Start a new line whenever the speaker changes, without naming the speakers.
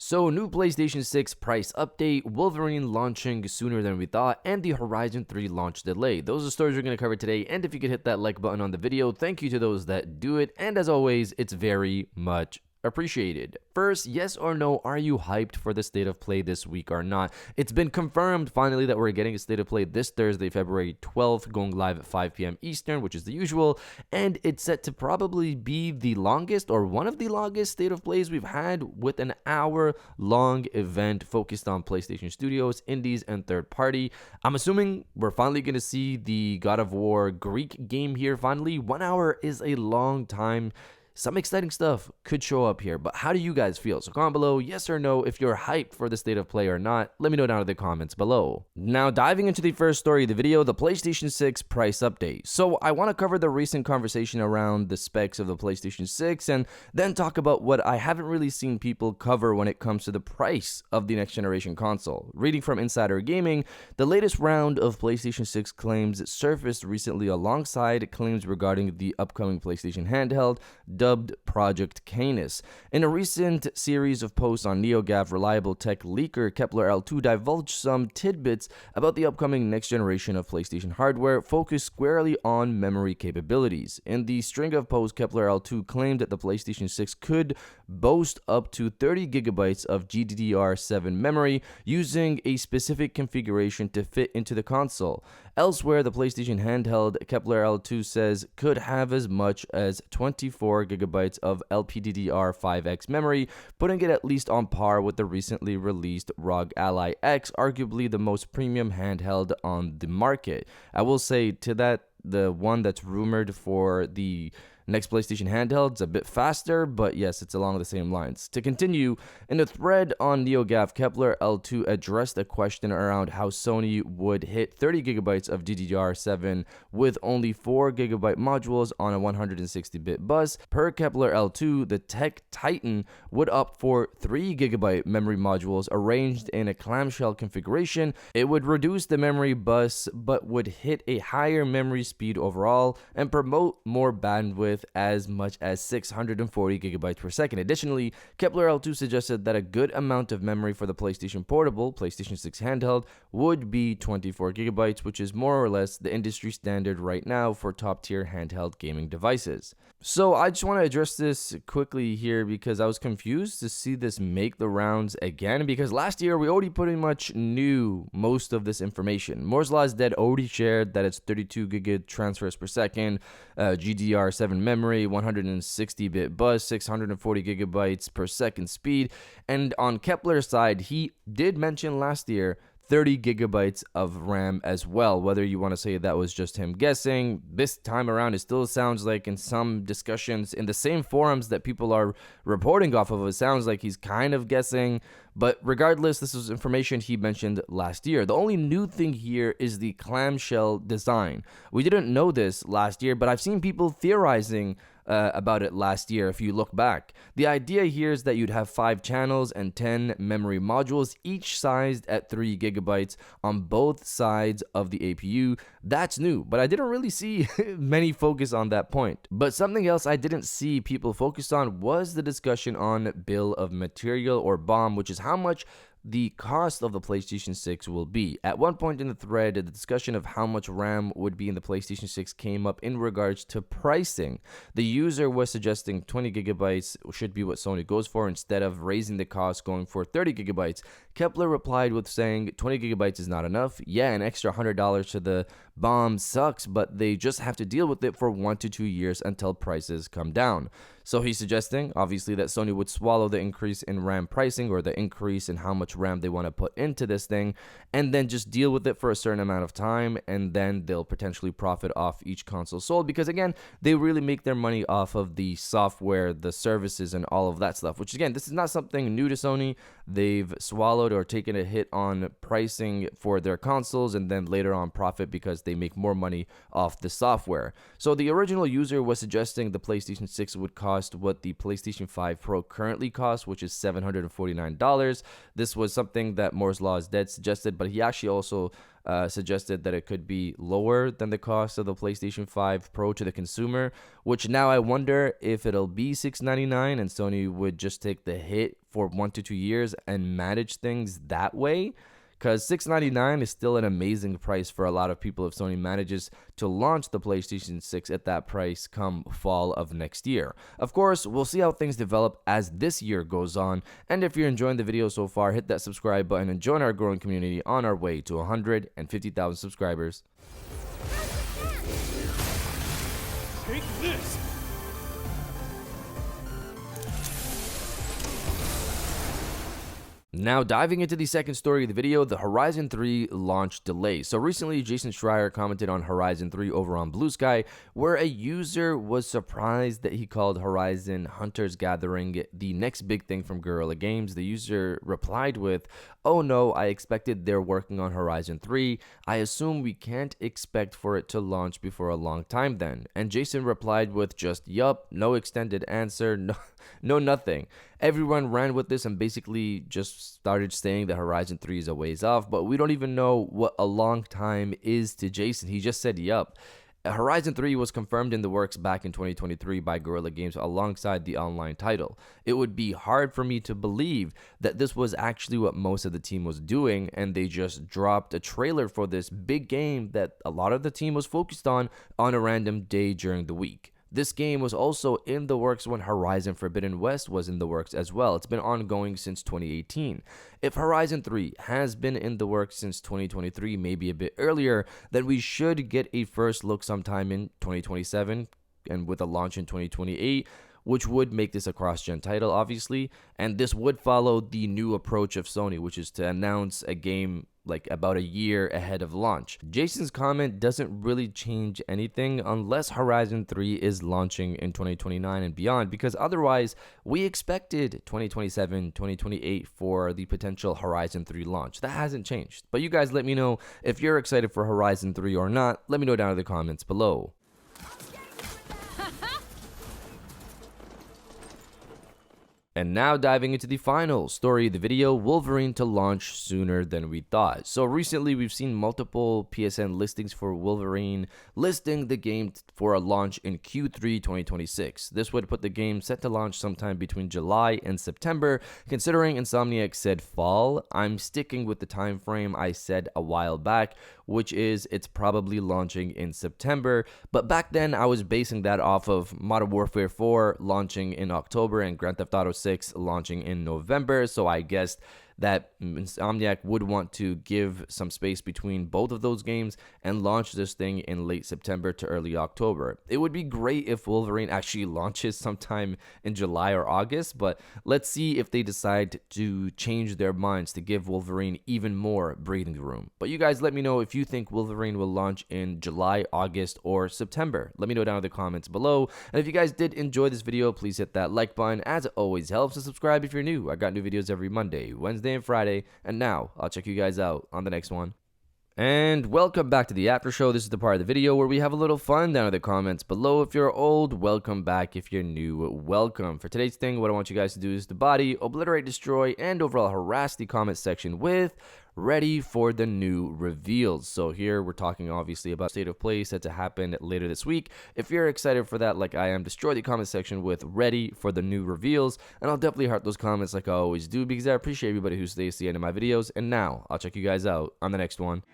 So, new PlayStation 6 price update, Wolverine launching sooner than we thought, and the Horizon 3 launch delay. Those are the stories we're going to cover today, and if you could hit that like button on the video, thank you to those that do it, and as always, it's very much appreciated. First, yes or no, are you hyped for the state of play this week or not? It's been confirmed finally that we're getting a state of play this Thursday, February 12th, going live at 5 p.m. Eastern, which is the usual, and it's set to probably be the longest or one of the longest state of plays we've had, with an hour-long event focused on PlayStation Studios, indies, and third party. I'm assuming we're finally going to see the God of War Greek game here finally. 1 hour is a long time. Some exciting stuff could show up here, but how do you guys feel? So comment below yes or no if you're hyped for the state of play or not. Let me know down in the comments below. Now diving into the first story of the video, the PlayStation 6 price update. So I want to cover the recent conversation around the specs of the PlayStation 6 and then talk about what I haven't really seen people cover when it comes to the price of the next generation console. Reading from Insider Gaming, the latest round of PlayStation 6 claims surfaced recently alongside claims regarding the upcoming PlayStation handheld, dubbed Project Canis. In a recent series of posts on NeoGAF, reliable tech leaker Kepler L2 divulged some tidbits about the upcoming next generation of PlayStation hardware, focused squarely on memory capabilities. In the string of posts, Kepler L2 claimed that the PlayStation 6 could boast up to 30 gigabytes of GDDR7 memory using a specific configuration to fit into the console. Elsewhere, the PlayStation handheld, Kepler L2 says, could have as much as 24 gigabytes of LPDDR5X memory, putting it at least on par with the recently released ROG Ally X, arguably the most premium handheld on the market. I will say to that, the one that's rumored for the next PlayStation handheld is a bit faster, but yes, it's along the same lines. To continue, in a thread on NeoGAF, Kepler L2 addressed a question around how Sony would hit 30 gigabytes of DDR7 with only 4 gigabyte modules on a 160-bit bus. Per Kepler L2, the tech titan would opt for 3 gigabyte memory modules arranged in a clamshell configuration. It would reduce the memory bus, but would hit a higher memory speed overall and promote more bandwidth as much as 640 gigabytes per second. Additionally, Kepler L2 suggested that a good amount of memory for the PlayStation Portable, PlayStation 6 handheld, would be 24 gigabytes, which is more or less the industry standard right now for top-tier handheld gaming devices. So I just want to address this quickly here because I was confused to see this make the rounds again, because last year we already pretty much knew most of this information. Moore's Law is Dead already shared that it's 32 gigabit transfers per second, GDDR7 memory, 160-bit bus, 640 gigabytes per second speed, and on Kepler's side, he did mention last year 30 gigabytes of RAM as well. Whether you want to say that was just him guessing, this time around it still sounds like in some discussions in the same forums that people are reporting off of, it sounds like he's kind of guessing. But regardless, this was information he mentioned last year. The only new thing here is the clamshell design. We didn't know this last year, but I've seen people theorizing about it last year if you look back. The idea here is that you'd have 5 channels and 10 memory modules, each sized at 3 gigabytes on both sides of the APU. That's new, but I didn't really see many focus on that point. But something else I didn't see people focus on was the discussion on bill of material, or BOM, which is how much the cost of the PlayStation 6 will be. At one point in the thread, the discussion of how much RAM would be in the PlayStation 6 came up in regards to pricing. The user was suggesting 20 gigabytes should be what Sony goes for instead of raising the cost going for 30 gigabytes. Kepler replied with saying 20 gigabytes is not enough. Yeah, an extra $100 to the BOM sucks, but they just have to deal with it for 1 to 2 years until prices come down. So he's suggesting, obviously, that Sony would swallow the increase in RAM pricing, or the increase in how much RAM they want to put into this thing, and then just deal with it for a certain amount of time, and then they'll potentially profit off each console sold, because again, they really make their money off of the software, the services, and all of that stuff, which again, this is not something new to Sony. They've swallowed or taken a hit on pricing for their consoles, and then later on profit because they make more money off the software. So the original user was suggesting the PlayStation 6 would cost what the PlayStation 5 Pro currently costs, which is $749. This was something that Moore's Law is Dead suggested, but he actually also suggested that it could be lower than the cost of the PlayStation 5 Pro to the consumer, which now I wonder if it'll be $699 and Sony would just take the hit for 1 to 2 years and manage things that way. Because $699 is still an amazing price for a lot of people if Sony manages to launch the PlayStation 6 at that price come fall of next year. Of course, we'll see how things develop as this year goes on. And if you're enjoying the video so far, hit that subscribe button and join our growing community on our way to 150,000 subscribers.
Take this!
Now, diving into the second story of the video, the Horizon 3 launch delay. So recently, Jason Schreier commented on Horizon 3 over on Blue Sky, where a user was surprised that he called Horizon Hunters Gathering the next big thing from Guerrilla Games. The user replied with, "Oh no, I expected they're working on Horizon 3. I assume we can't expect for it to launch before a long time then." And Jason replied with just, "Yup, no extended answer, no nothing." Everyone ran with this and basically just started saying that Horizon 3 is a ways off, but we don't even know what a long time is to Jason. He just said, yup. Horizon 3 was confirmed in the works back in 2023 by Guerrilla Games alongside the online title. It would be hard for me to believe that this was actually what most of the team was doing, and they just dropped a trailer for this big game that a lot of the team was focused on a random day during the week. This game was also in the works when Horizon Forbidden West was in the works as well. It's been ongoing since 2018. If Horizon 3 has been in the works since 2023, maybe a bit earlier, then we should get a first look sometime in 2027 and with a launch in 2028, which would make this a cross-gen title, obviously. And this would follow the new approach of Sony, which is to announce a game like about a year ahead of launch. Jason's comment doesn't really change anything unless Horizon 3 is launching in 2029 and beyond, because otherwise we expected 2027, 2028 for the potential Horizon 3 launch. That hasn't changed. But you guys let me know if you're excited for Horizon 3 or not. Let me know down in the comments below. And now diving into the final story of the video, Wolverine to launch sooner than we thought. So recently we've seen multiple PSN listings for Wolverine listing the game for a launch in Q3 2026. This would put the game set to launch sometime between July and September. Considering Insomniac said fall, I'm sticking with the time frame I said a while back, which is it's probably launching in September. But back then I was basing that off of Modern Warfare 4 launching in October and Grand Theft Auto 6 launching in November, so I guessed that Insomniac would want to give some space between both of those games and launch this thing in late September to early October. It would be great if Wolverine actually launches sometime in July or August, but let's see if they decide to change their minds to give Wolverine even more breathing room. But you guys let me know if you think Wolverine will launch in July, August, or September. Let me know down in the comments below. And if you guys did enjoy this video, please hit that like button as it always helps, and subscribe if you're new. I got new videos every Monday, Wednesday, and Friday, and now I'll check you guys out on the next one. And welcome back to the after show. This is the part of the video where we have a little fun down in the comments below. If you're old, welcome back. If you're new, welcome. For today's thing, what I want you guys to do is to body, obliterate, destroy, and overall harass the comment section with ready for the new reveals. So here we're talking obviously about State of Play set to happen later this week. If you're excited for that like I am, destroy the comment section with ready for the new reveals, and I'll definitely heart those comments like I always do because I appreciate everybody who stays to the end of my videos. And now I'll check you guys out on the next one.